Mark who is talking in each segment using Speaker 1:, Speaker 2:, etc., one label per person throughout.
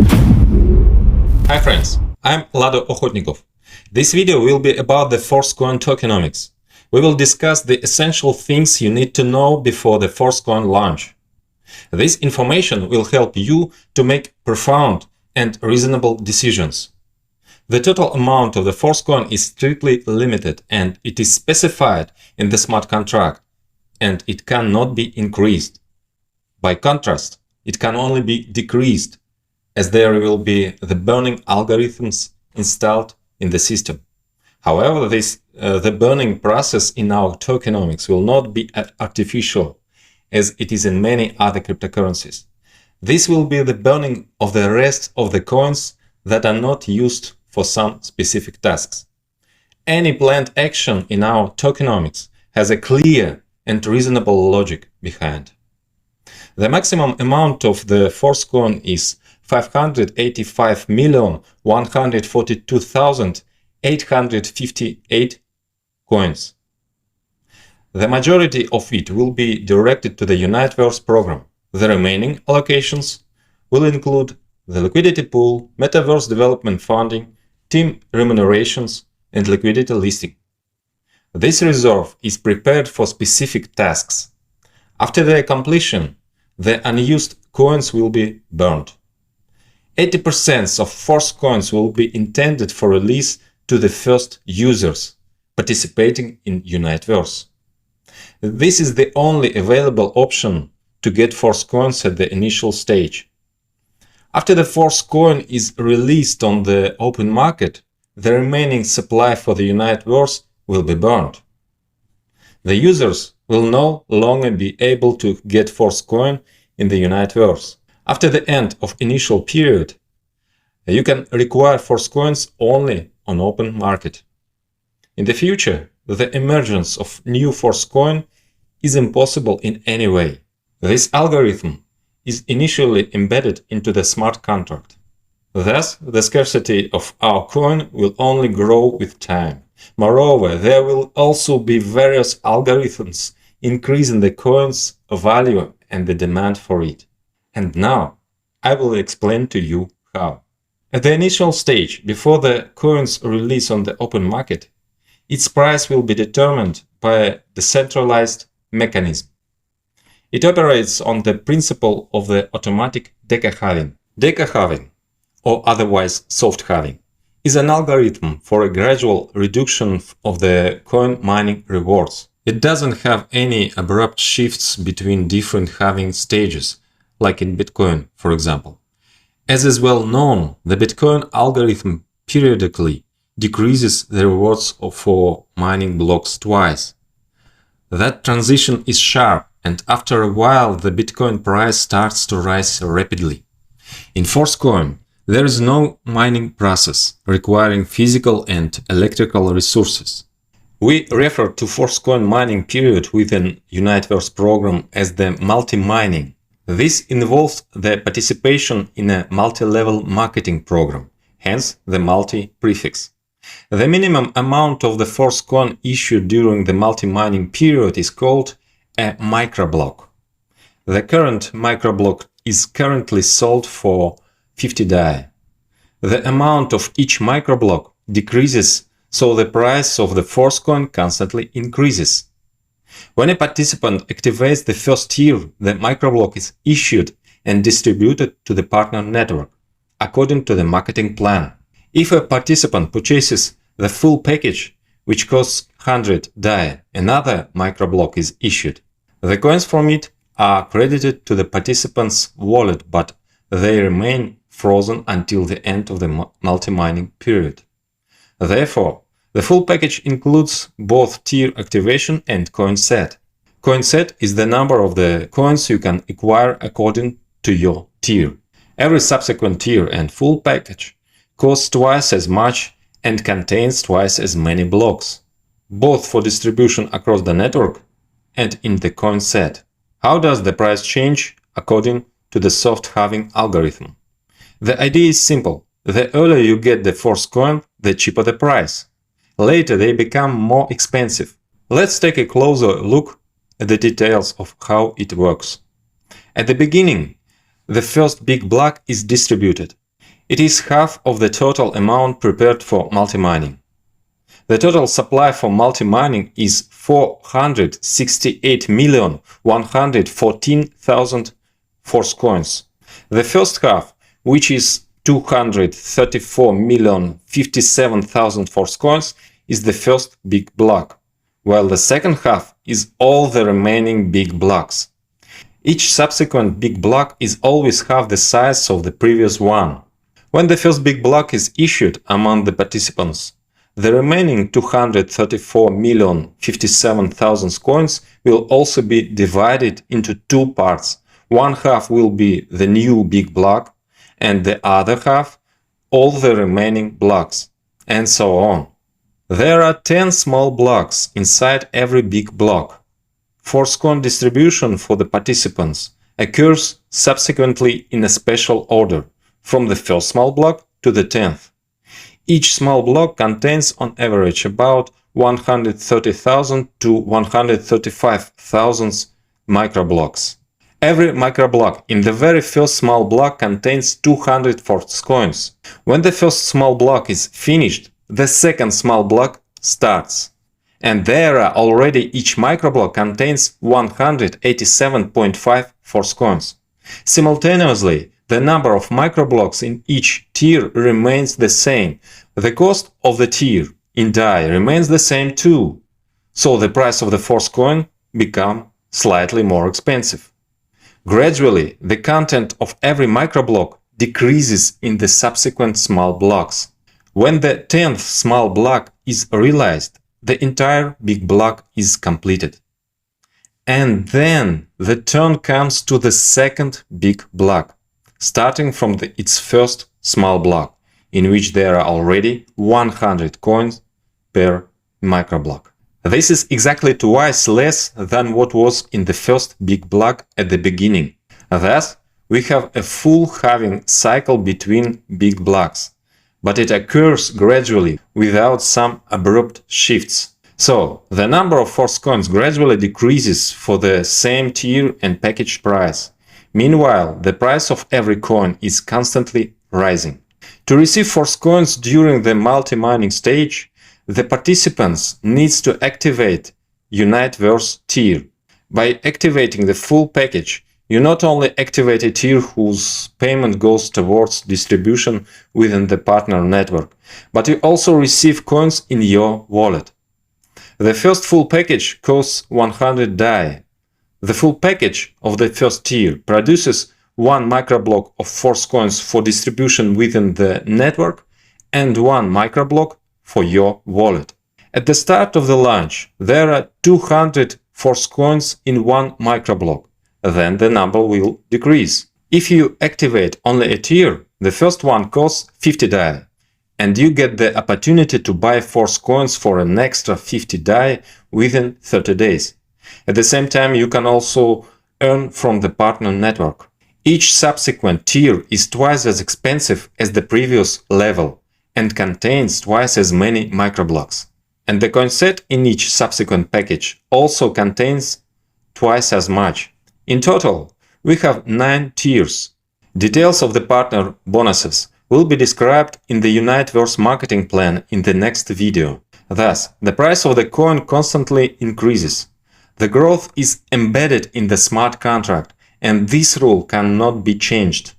Speaker 1: Hi friends, I'm Lado Okhotnikov. This video will be about the Forcecoin tokenomics. We will discuss the essential things you need to know before the Forcecoin launch. This information will help you to make profound and reasonable decisions. The total amount of the Forcecoin is strictly limited and it is specified in the smart contract, and it cannot be increased. By contrast, it can only be decreased, as there will be the burning algorithms installed in the system. However, the burning process in our tokenomics will not be artificial, as it is in many other cryptocurrencies. This will be the burning of the rest of the coins that are not used for some specific tasks. Any planned action in our tokenomics has a clear and reasonable logic behind. The maximum amount of the Forcecoin is 585,142,858 coins. The majority of it will be directed to the Uniteverse program. The remaining allocations will include the liquidity pool, metaverse development funding, team remunerations, and liquidity listing. This reserve is prepared for specific tasks. After their completion, the unused coins will be burned. 80% of Forcecoins will be intended for release to the first users participating in Uniteverse. This is the only available option to get Forcecoins at the initial stage. After the Forcecoin is released on the open market, the remaining supply for the Uniteverse will be burned. The users will no longer be able to get Forcecoin in the Uniteverse. After the end of initial period, you can require Forcecoins only on open market. In the future, the emergence of new Forcecoin is impossible in any way. This algorithm is initially embedded into the smart contract. Thus, the scarcity of our coin will only grow with time. Moreover, there will also be various algorithms increasing the coin's value and the demand for it. And now, I will explain to you how. At the initial stage, before the coin's release on the open market, its price will be determined by a decentralized mechanism. It operates on the principle of the automatic Deca halving. Deca halving, or otherwise soft halving, is an algorithm for a gradual reduction of the coin mining rewards. It doesn't have any abrupt shifts between different halving stages, like in Bitcoin, for example. As is well known, the Bitcoin algorithm periodically decreases the rewards for mining blocks twice. That transition is sharp, and after a while the Bitcoin price starts to rise rapidly. In Forcecoin, there is no mining process requiring physical and electrical resources. We refer to Forcecoin mining period within Uniteverse program as the multi-mining. This involves the participation in a multi-level marketing program, hence the multi prefix. The minimum amount of the Forcecoin issued during the multi-mining period is called a microblock. The current microblock is currently sold for 50 DAI. The amount of each microblock decreases, so the price of the Forcecoin constantly increases. When a participant activates the first tier, the microblock is issued and distributed to the partner network, according to the marketing plan. If a participant purchases the full package, which costs 100 DAI, another microblock is issued. The coins from it are credited to the participant's wallet, but they remain frozen until the end of the multi-mining period. Therefore, the full package includes both tier activation and coin set. Coin set is the number of the coins you can acquire according to your tier. Every subsequent tier and full package costs twice as much and contains twice as many blocks, both for distribution across the network and in the coin set. How does the price change according to the soft halving algorithm? The idea is simple. The earlier you get the Forcecoin, the cheaper the price. Later they become more expensive. Let's take a closer look at the details of how it works. At the beginning, the first big block is distributed. It is half of the total amount prepared for multi-mining. The total supply for multi-mining is 468,114,000 Forcecoins. The first half, which is 234,057,000 Forcecoins, is the first big block, while the second half is all the remaining big blocks. Each subsequent big block is always half the size of the previous one. When the first big block is issued among the participants, the remaining 234,057,000 coins will also be divided into two parts. One half will be the new big block, and the other half all the remaining blocks, and so on. There are 10 small blocks inside every big block. Forcecoin distribution for the participants occurs subsequently in a special order, from the first small block to the 10th. Each small block contains on average about 130,000 to 135,000 microblocks. Every microblock in the very first small block contains 200 Forcecoins. When the first small block is finished, the second small block starts. And there are already each microblock contains 187.5 Forcecoins. Simultaneously, the number of microblocks in each tier remains the same. The cost of the tier in DAI remains the same too, so the price of the Forcecoin becomes slightly more expensive. Gradually, the content of every microblock decreases in the subsequent small blocks. When the 10th small block is realized, the entire big block is completed. And then the turn comes to the second big block, starting from its first small block, in which there are already 100 coins per microblock. This is exactly twice less than what was in the first big block at the beginning. Thus, we have a full halving cycle between big blocks, but it occurs gradually without some abrupt shifts. So, the number of Forcecoins gradually decreases for the same tier and package price. Meanwhile, the price of every coin is constantly rising. To receive Forcecoins during the multi-mining stage, the participants need to activate Uniteverse tier. By activating the full package, you not only activate a tier whose payment goes towards distribution within the partner network, but you also receive coins in your wallet. The first full package costs 100 DAI. The full package of the first tier produces one microblock of Forcecoins for distribution within the network and one microblock for your wallet. At the start of the launch, there are 200 Forcecoins in one microblock. Then the number will decrease. If you activate only a tier, the first one costs 50 DAI, and you get the opportunity to buy Forcecoins for an extra 50 DAI within 30 days. At the same time, you can also earn from the partner network. Each subsequent tier is twice as expensive as the previous level and contains twice as many microblocks. And the coin set in each subsequent package also contains twice as much. In total, we have 9 tiers. Details of the partner bonuses will be described in the Uniteverse marketing plan in the next video. Thus, the price of the coin constantly increases. The growth is embedded in the smart contract, and this rule cannot be changed.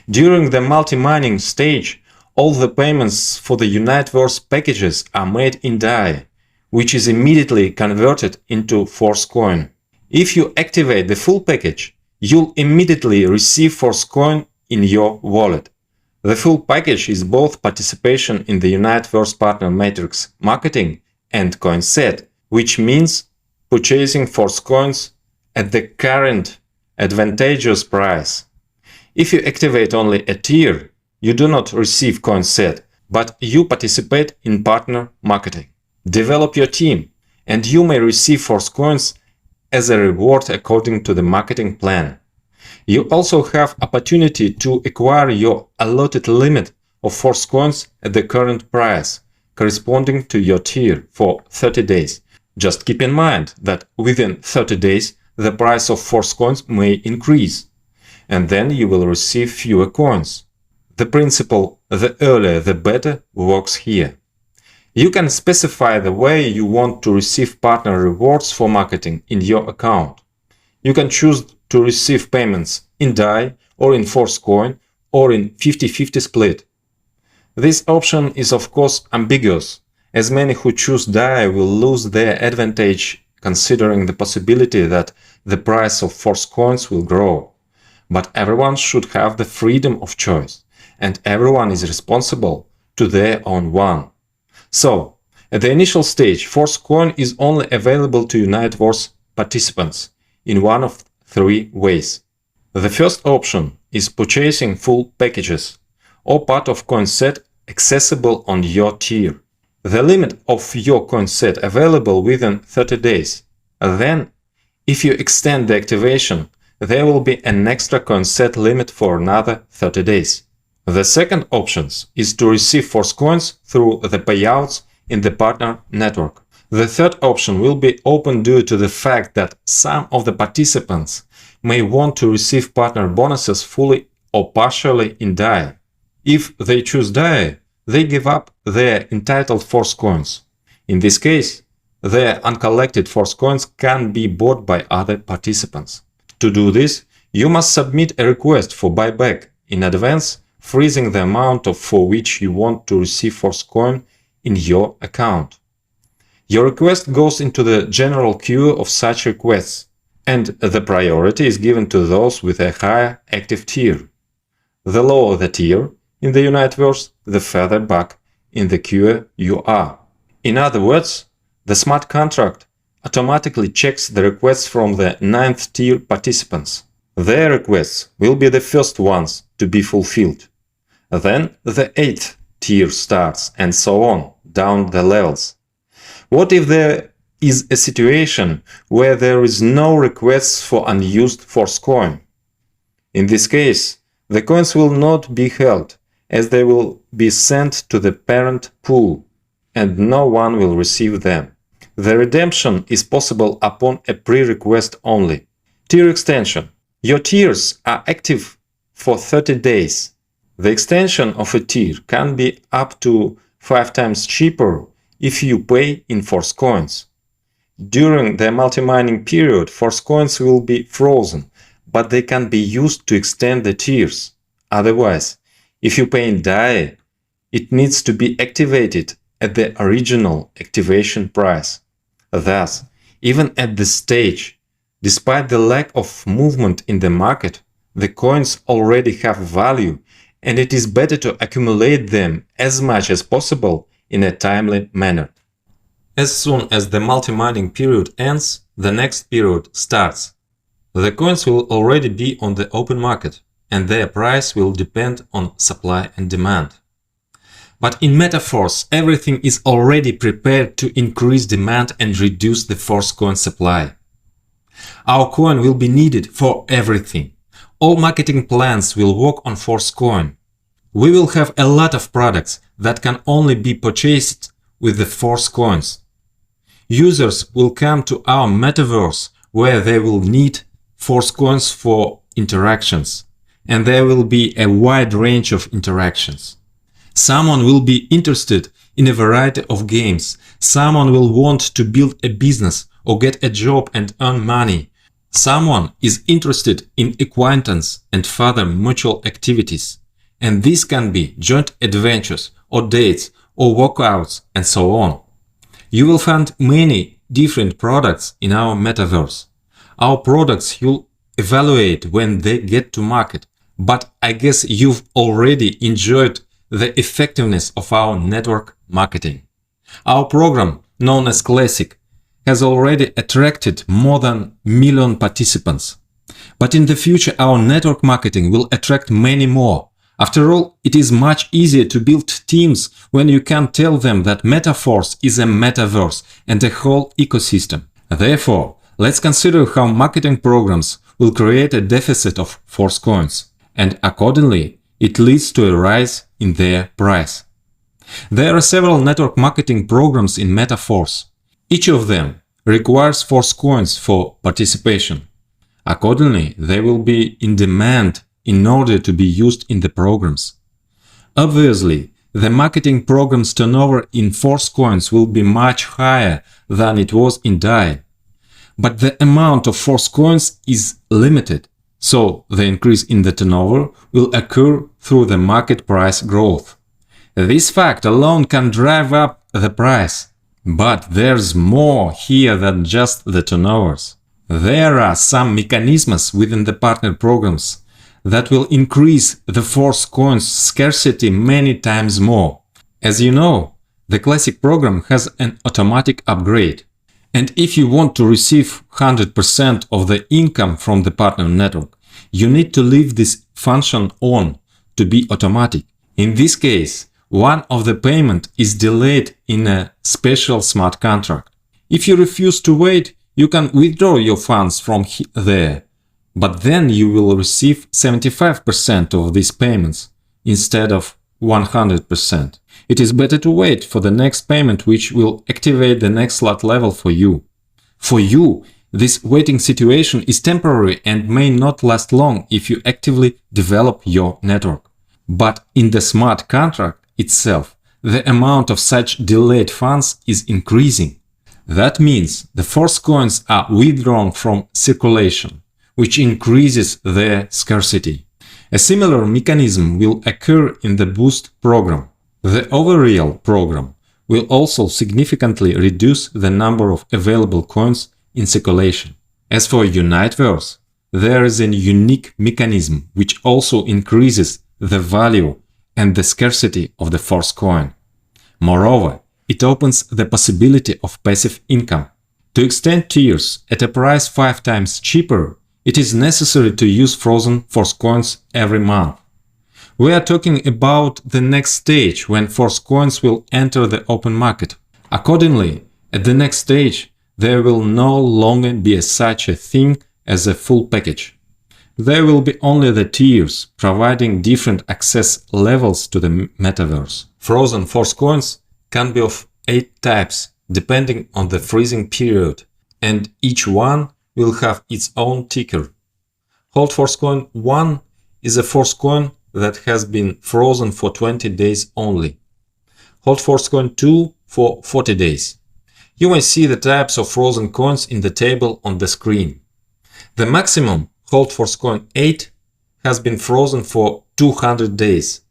Speaker 1: During the multi-mining stage, all the payments for the Uniteverse packages are made in DAI, which is immediately converted into Forcecoin. If you activate the full package, you'll immediately receive Forcecoin in your wallet. The full package is both participation in the Uniteverse Partner Matrix marketing and coin set, which means purchasing Forcecoins at the current advantageous price. If you activate only a tier, you do not receive coin set, but you participate in partner marketing. Develop your team, and you may receive Forcecoins as a reward according to the marketing plan. You also have opportunity to acquire your allotted limit of Forcecoins at the current price, corresponding to your tier for 30 days. Just keep in mind that within 30 days, the price of Forcecoins may increase, and then you will receive fewer coins. The principle "the earlier the better" works here. You can specify the way you want to receive partner rewards for marketing in your account. You can choose to receive payments in DAI or in Forcecoin or in 50-50 split. This option is of course ambiguous, as many who choose DAI will lose their advantage considering the possibility that the price of Forcecoins will grow. But everyone should have the freedom of choice, and everyone is responsible to their own one. So, at the initial stage, Forcecoin is only available to Uniteverse participants in one of three ways. The first option is purchasing full packages or part of coin set accessible on your tier. The limit of your coin set available within 30 days. Then, if you extend the activation, there will be an extra coin set limit for another 30 days. The second option is to receive Forcecoins through the payouts in the partner network. The third option will be open due to the fact that some of the participants may want to receive partner bonuses fully or partially in DAI. If they choose DAI, they give up their entitled Forcecoins. In this case, their uncollected Forcecoins can be bought by other participants. To do this, you must submit a request for buyback in advance, freezing the amount for which you want to receive Forcecoin in your account. Your request goes into the general queue of such requests, and the priority is given to those with a higher active tier. The lower the tier in the Uniteverse, the further back in the queue you are. In other words, the smart contract automatically checks the requests from the 9th tier participants. Their requests will be the first ones to be fulfilled. Then the 8th tier starts, and so on, down the levels. What if there is a situation where there is no requests for unused Forcecoin? In this case, the coins will not be held, as they will be sent to the parent pool, and no one will receive them. The redemption is possible upon a pre-request only. Tier extension. Your tiers are active for 30 days. The extension of a tier can be up to 5 times cheaper if you pay in Forcecoins. During the multi-mining period, Forcecoins will be frozen, but they can be used to extend the tiers. Otherwise, if you pay in DAI, it needs to be activated at the original activation price. Thus, even at this stage, despite the lack of movement in the market, the coins already have value, and it is better to accumulate them as much as possible in a timely manner. As soon as the multi-mining period ends, the next period starts. The coins will already be on the open market, and their price will depend on supply and demand. But in Metaforce, everything is already prepared to increase demand and reduce the Forcecoin supply. Our coin will be needed for everything. All marketing plans will work on Forcecoin. We will have a lot of products that can only be purchased with the Forcecoins. Users will come to our Metaverse where they will need Forcecoins for interactions, and there will be a wide range of interactions. Someone will be interested in a variety of games. Someone will want to build a business or get a job and earn money. Someone is interested in acquaintance and further mutual activities. And this can be joint adventures or dates or workouts and so on. You will find many different products in our Metaverse. Our products you'll evaluate when they get to market, but I guess you've already enjoyed the effectiveness of our network marketing. Our program, known as Classic, has already attracted more than 1 million participants. But in the future, our network marketing will attract many more. After all, it is much easier to build teams when you can tell them that Metaforce is a metaverse and a whole ecosystem. Therefore, let's consider how marketing programs will create a deficit of Forcecoins, and accordingly, it leads to a rise in their price. There are several network marketing programs in Metaforce. Each of them requires Forcecoins for participation. Accordingly, they will be in demand in order to be used in the programs. Obviously, the marketing program's turnover in Forcecoins will be much higher than it was in DAI. But the amount of Forcecoins is limited, so the increase in the turnover will occur through the market price growth. This fact alone can drive up the price. But there's more here than just the turnovers. There are some mechanisms within the partner programs that will increase the Forcecoin's scarcity many times more. As you know, the classic program has an automatic upgrade. And if you want to receive 100% of the income from the partner network, you need to leave this function on to be automatic. In this case, one of the payment is delayed in a special smart contract. If you refuse to wait, you can withdraw your funds from there, but then you will receive 75% of these payments instead of 100%. It is better to wait for the next payment, which will activate the next slot level for you. For you, this waiting situation is temporary and may not last long if you actively develop your network. But in the smart contract itself, the amount of such delayed funds is increasing. That means the Forcecoins are withdrawn from circulation, which increases their scarcity. A similar mechanism will occur in the Boost program. The Overreal program will also significantly reduce the number of available coins in circulation. As for Uniteverse, there is a unique mechanism which also increases the value and the scarcity of the Forcecoin. Moreover, it opens the possibility of passive income. To extend tiers at a price 5 times cheaper, it is necessary to use frozen Forcecoins every month. We are talking about the next stage when Forcecoins will enter the open market. Accordingly, at the next stage, there will no longer be such a thing as a full package. There will be only the tiers, providing different access levels to the metaverse. Frozen Forcecoins can be of 8 types, depending on the freezing period, and each one will have its own ticker. Hold Forcecoin 1 is a Forcecoin that has been frozen for 20 days only. Hold Forcecoin 2 for 40 days. You may see the types of frozen coins in the table on the screen. The maximum Hold Forcecoin 8 has been frozen for 200 days.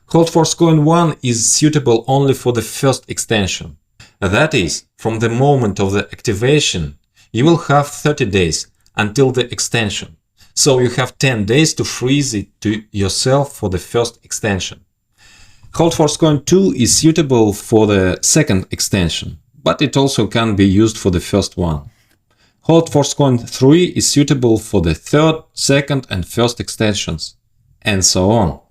Speaker 1: Hold Forcecoin 1 is suitable only for the first extension. That is, from the moment of the activation, you will have 30 days until the extension. So you have 10 days to freeze it to yourself for the first extension. Hold Forcecoin 2 is suitable for the second extension, but it also can be used for the first one. Hold Forcecoin 3 is suitable for the third, second and first extensions, and so on.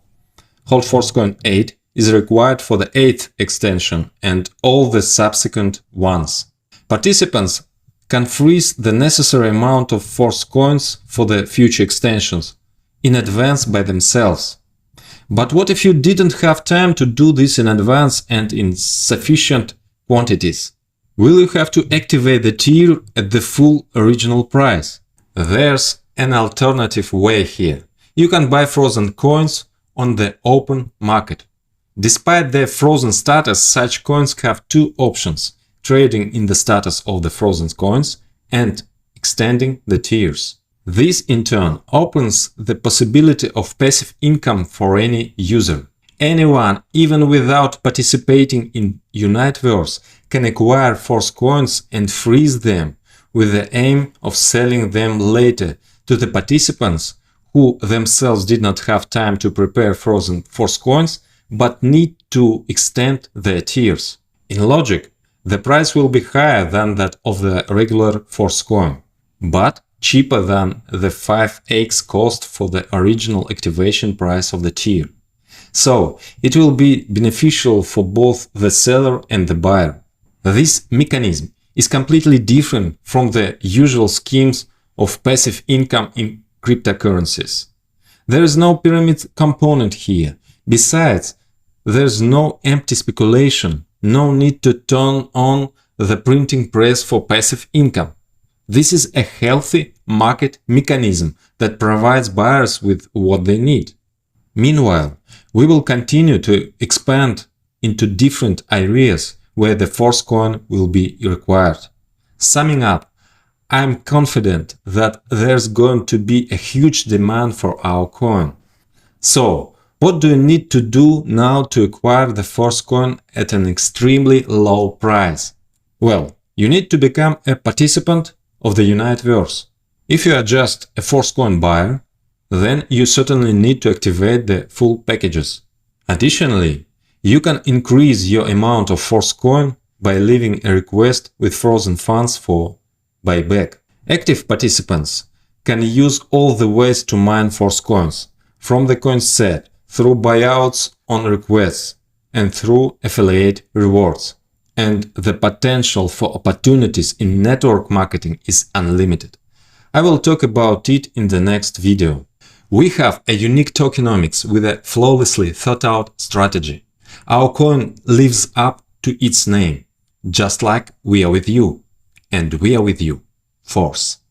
Speaker 1: Hold Forcecoin 8 is required for the 8th extension and all the subsequent ones. Participants can freeze the necessary amount of Forcecoins for the future extensions in advance by themselves. But what if you didn't have time to do this in advance and in sufficient quantities? Will you have to activate the tier at the full original price? There's an alternative way here. You can buy frozen coins on the open market. Despite their frozen status, such coins have two options: trading in the status of the frozen coins and extending the tiers. This in turn opens the possibility of passive income for any user. Anyone, even without participating in Uniteverse, can acquire Forcecoins and freeze them with the aim of selling them later to the participants who themselves did not have time to prepare frozen Forcecoins but need to extend their tiers. In logic, the price will be higher than that of the regular Forcecoin, but cheaper than the 5x cost for the original activation price of the tier. So, it will be beneficial for both the seller and the buyer. This mechanism is completely different from the usual schemes of passive income in cryptocurrencies. There is no pyramid component here. Besides, there's no empty speculation, no need to turn on the printing press for passive income. This is a healthy market mechanism that provides buyers with what they need. Meanwhile, we will continue to expand into different areas where the Forcecoin will be required. Summing up, I'm confident that there's going to be a huge demand for our coin. So, what do you need to do now to acquire the Forcecoin at an extremely low price? Well, you need to become a participant of the Uniteverse. If you are just a Forcecoin buyer, then you certainly need to activate the full packages. Additionally, you can increase your amount of Forcecoin by leaving a request with frozen funds for buyback. Active participants can use all the ways to mine Forcecoins, from the coin set, through buyouts on requests, and through affiliate rewards. And the potential for opportunities in network marketing is unlimited. I will talk about it in the next video. We have a unique tokenomics with a flawlessly thought out strategy. Our coin lives up to its name, just like we are with you. And we are with you. Force.